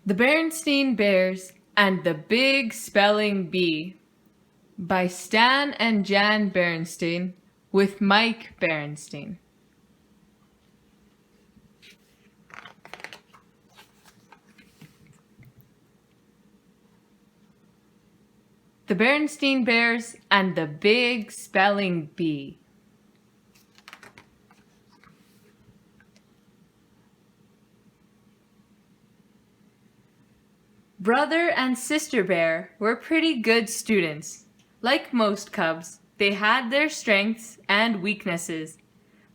The Berenstain Bears and the Big Spelling Bee by Stan and Jan Berenstain with Mike Berenstain. The Berenstain Bears and the Big Spelling Bee. Brother and Sister Bear were pretty good students. Like most cubs, they had their strengths and weaknesses.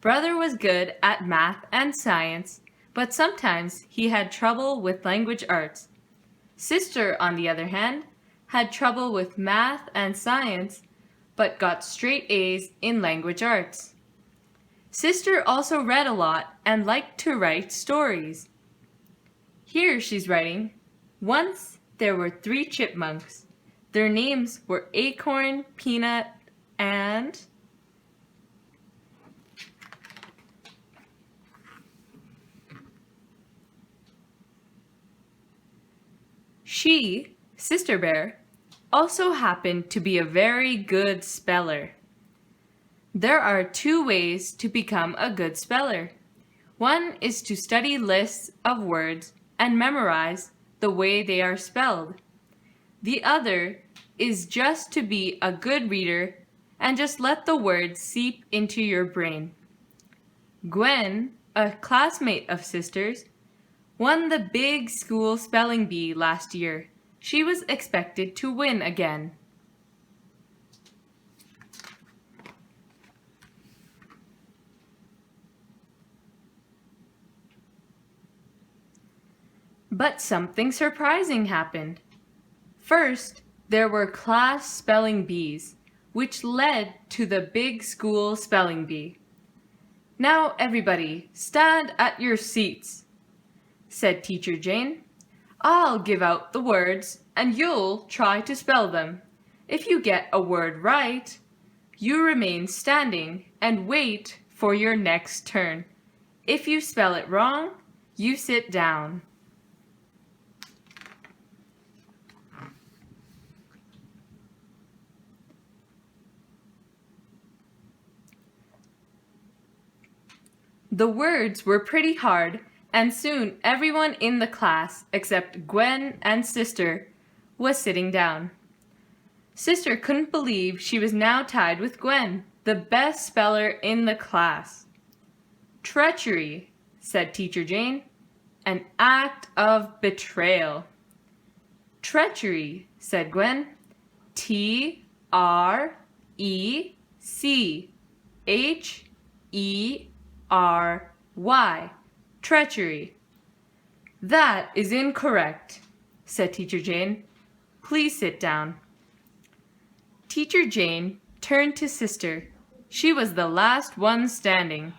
Brother was good at math and science, but sometimes he had trouble with language arts. Sister, on the other hand, had trouble with math and science, but got straight A's in language arts. Sister also read a lot and liked to write stories. Here she's writing, "Once there were 3 chipmunks. Their names were Acorn, Peanut, and..." She, Sister Bear, also happened to be a very good speller. There are 2 ways to become a good speller. One is to study lists of words and memorize the way they are spelled. The other is just to be a good reader and just let the words seep into your brain. Gwen, a classmate of Sister's, won the big school spelling bee last year. She was expected to win again. But something surprising happened. First, there were class spelling bees, which led to the big school spelling bee. "Now everybody, stand at your seats," said Teacher Jane. "I'll give out the words and you'll try to spell them. If you get a word right, you remain standing and wait for your next turn. If you spell it wrong, you sit down." The words were pretty hard, and soon everyone in the class, except Gwen and Sister, was sitting down. Sister couldn't believe she was now tied with Gwen, the best speller in the class. "Treachery," said Teacher Jane, "an act of betrayal." "Treachery," said Gwen. Trechery. Treachery. "That is incorrect," said Teacher Jane. "Please sit down." Teacher Jane turned to Sister. She was the last one standing.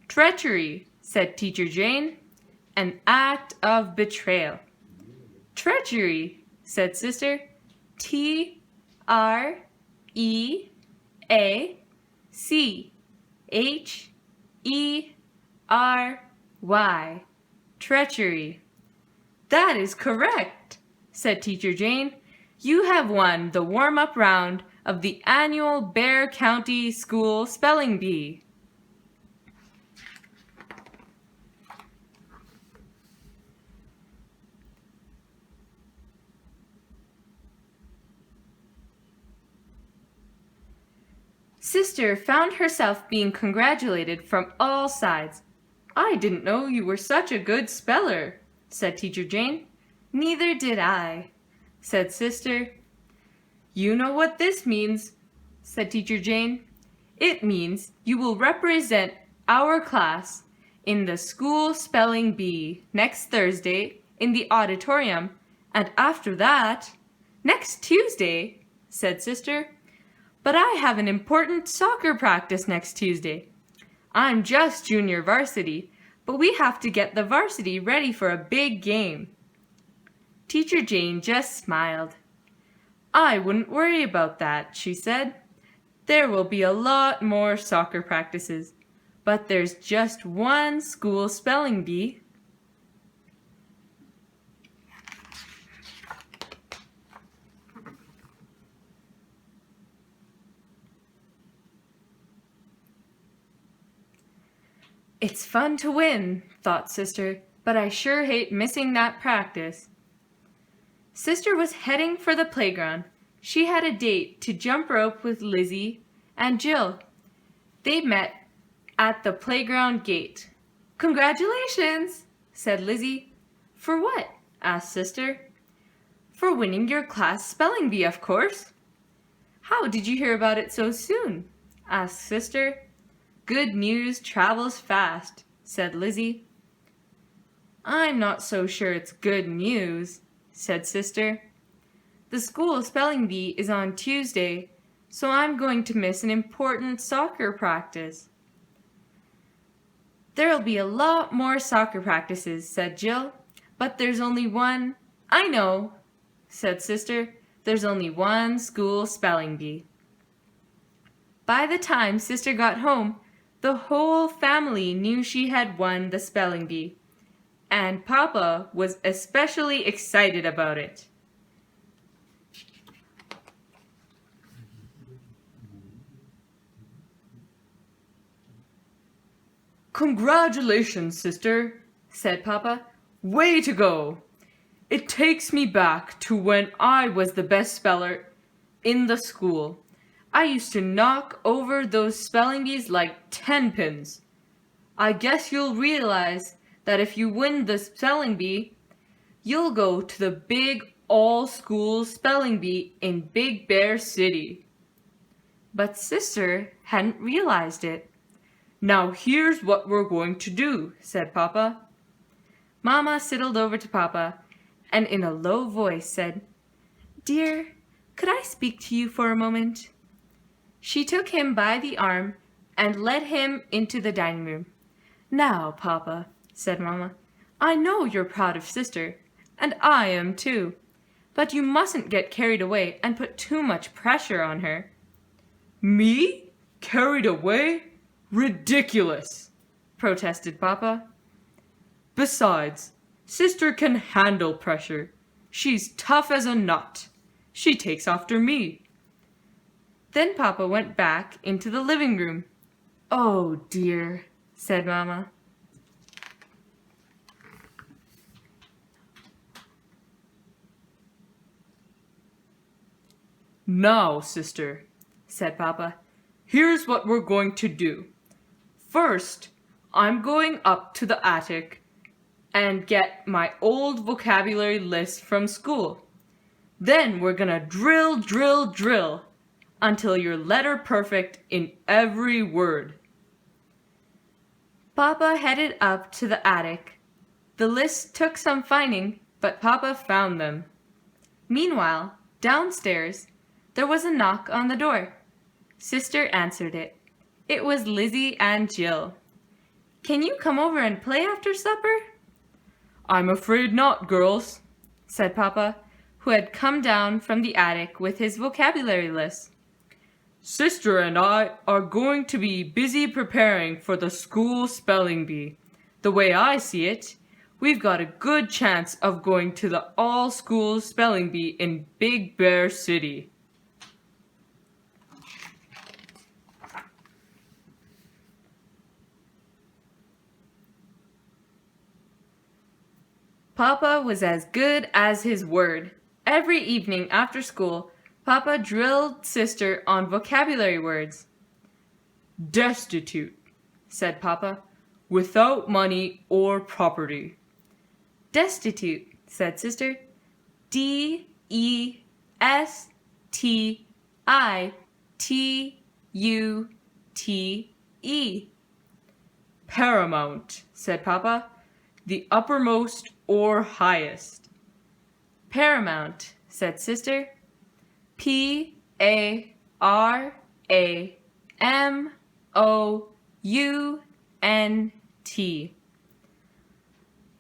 "Treachery," said Teacher Jane, "an act of betrayal." "Treachery," said Sister. Treachery. Treachery. "That is correct," said Teacher Jane. "You have won the warm-up round of the annual Bear County School Spelling Bee." Sister found herself being congratulated from all sides. "I didn't know you were such a good speller," said Teacher Jane. "Neither did I," said Sister. "You know what this means," said Teacher Jane. "It means you will represent our class in the school spelling bee next Thursday in the auditorium, and after that..." "Next Tuesday," said Sister. "But I have an important soccer practice next Tuesday. I'm just junior varsity, but we have to get the varsity ready for a big game." Teacher Jane just smiled. "I wouldn't worry about that," she said. "There will be a lot more soccer practices, but there's just one school spelling bee." It's fun to win, thought Sister, but I sure hate missing that practice. Sister was heading for the playground. She had a date to jump rope with Lizzie and Jill. They met at the playground gate. Congratulations, said Lizzie. For what? Asked Sister. For winning your class spelling bee, of course. How did you hear about it so soon? Asked Sister. Good news travels fast, said Lizzie. I'm not so sure it's good news, said Sister. The school spelling bee is on Tuesday, so I'm going to miss an important soccer practice. There'll be a lot more soccer practices, said Jill, but there's only one. I know, said Sister. There's only one school spelling bee. By the time Sister got home, the whole family knew she had won the spelling bee, and Papa was especially excited about it. Congratulations, Sister, said Papa. Way to go! It takes me back to when I was the best speller in the school. I used to knock over those spelling bees like 10 pins. I guess you'll realize that if you win the spelling bee, you'll go to the big all-school spelling bee in Big Bear City. But Sister hadn't realized it. Now here's what we're going to do, said Papa. Mama sidled over to Papa and in a low voice said, Dear, could I speak to you for a moment? She took him by the arm and led him into the dining room. Now, Papa, said Mama, I know you're proud of Sister, and I am too, but you mustn't get carried away and put too much pressure on her. Me? Carried away? Ridiculous, protested Papa. Besides, Sister can handle pressure. She's tough as a nut. She takes after me. Then Papa went back into the living room. Oh dear, said Mama. Now, Sister, said Papa, here's what we're going to do. First, I'm going up to the attic and get my old vocabulary list from school. Then we're gonna drill, drill, drill until you're letter perfect in every word. Papa headed up to the attic. The list took some finding, but Papa found them. Meanwhile, downstairs, there was a knock on the door. Sister answered it. It was Lizzie and Jill. Can you come over and play after supper? I'm afraid not, girls, said Papa, who had come down from the attic with his vocabulary list. Sister and I are going to be busy preparing for the school spelling bee. The way I see it, we've got a good chance of going to the all-school spelling bee in Big Bear City. Papa was as good as his word. Every evening after school, Papa drilled Sister on vocabulary words. Destitute, said Papa, without money or property. Destitute, said Sister. D-E-S-T-I-T-U-T-E. Paramount, said Papa, the uppermost or highest. Paramount, said Sister. P-A-R-A-M-O-U-N-T.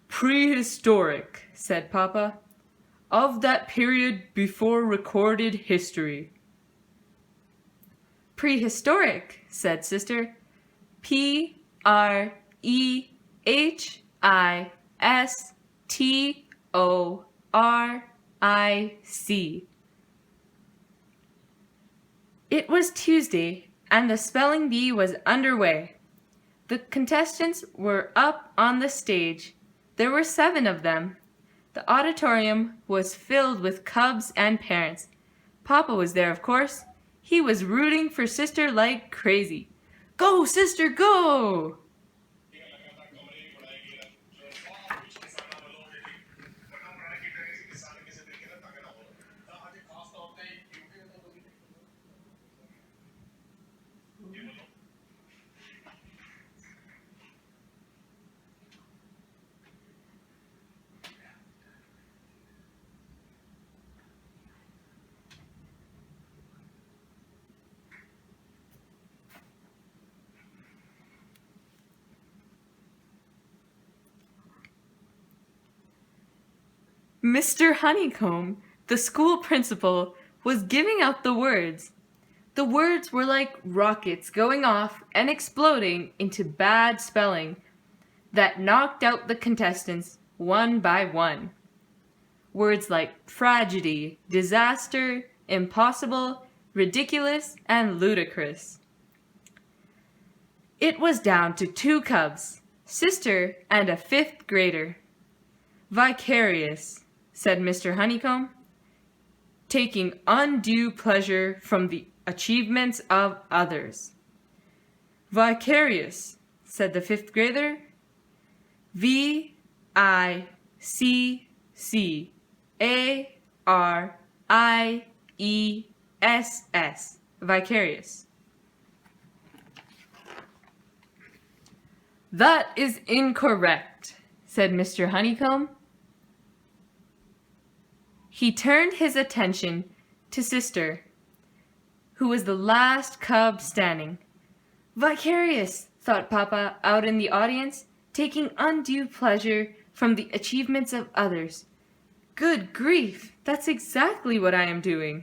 Prehistoric, said Papa, of that period before recorded history. Prehistoric, said Sister. P-R-E-H-I-S-T-O-R-I-C. It was Tuesday, and the spelling bee was underway. The contestants were up on the stage. There were 7 of them. The auditorium was filled with cubs and parents. Papa was there, of course. He was rooting for Sister like crazy. Go, Sister, go! Mr. Honeycomb, the school principal, was giving out the words. The words were like rockets going off and exploding into bad spelling that knocked out the contestants one by one. Words like tragedy, disaster, impossible, ridiculous, and ludicrous. It was down to 2 cubs, Sister and a 5th grader. Vicarious, said Mr. Honeycomb, taking undue pleasure from the achievements of others. Vicarious, said the 5th grader. V-I-C-C-A-R-I-E-S-S, vicarious. That is incorrect, said Mr. Honeycomb. He turned his attention to Sister, who was the last cub standing. Vicarious, thought Papa out in the audience, taking undue pleasure from the achievements of others. Good grief, that's exactly what I am doing.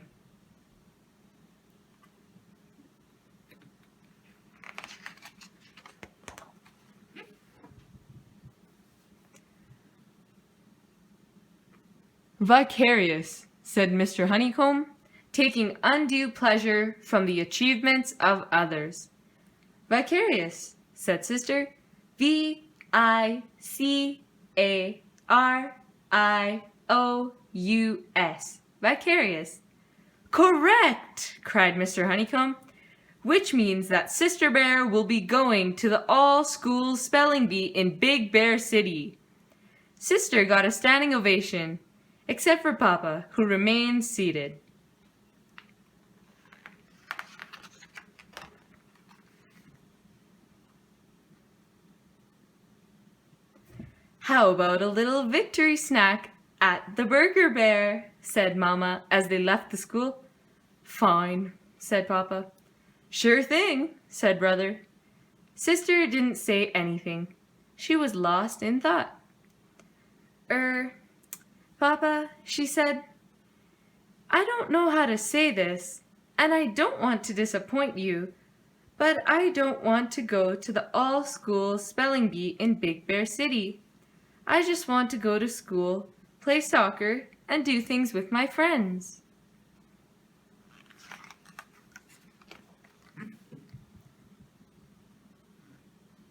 Vicarious, said Mr. Honeycomb, taking undue pleasure from the achievements of others. Vicarious, said Sister. V-I-C-A-R-I-O-U-S, vicarious. Correct, cried Mr. Honeycomb, which means that Sister Bear will be going to the all-school spelling bee in Big Bear City. Sister got a standing ovation, except for Papa, who remained seated. How about a little victory snack at the Burger Bear, said Mama as they left the school. Fine, said Papa. Sure thing, said Brother. Sister didn't say anything. She was lost in thought. Papa, she said, I don't know how to say this, and I don't want to disappoint you, but I don't want to go to the all-school spelling bee in Big Bear City. I just want to go to school, play soccer, and do things with my friends.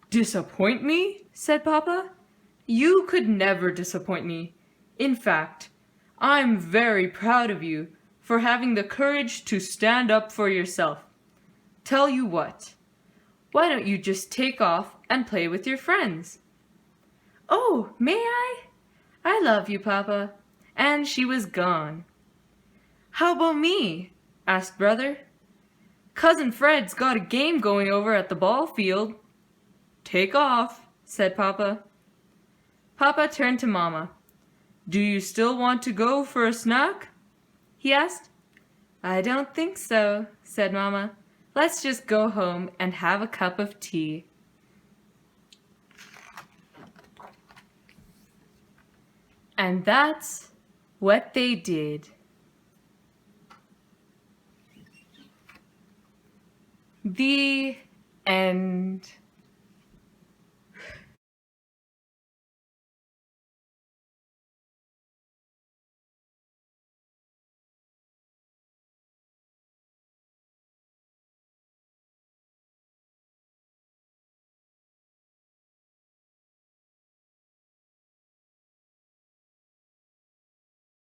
Disappoint me? Said Papa. You could never disappoint me. In fact, I'm very proud of you for having the courage to stand up for yourself. Tell you what, why don't you just take off and play with your friends? Oh, may I? I love you, Papa. And she was gone. How about me? Asked Brother. Cousin Fred's got a game going over at the ball field. Take off, said Papa. Papa turned to Mama. Do you still want to go for a snack? He asked. I don't think so, said Mama. Let's just go home and have a cup of tea. And that's what they did. The end.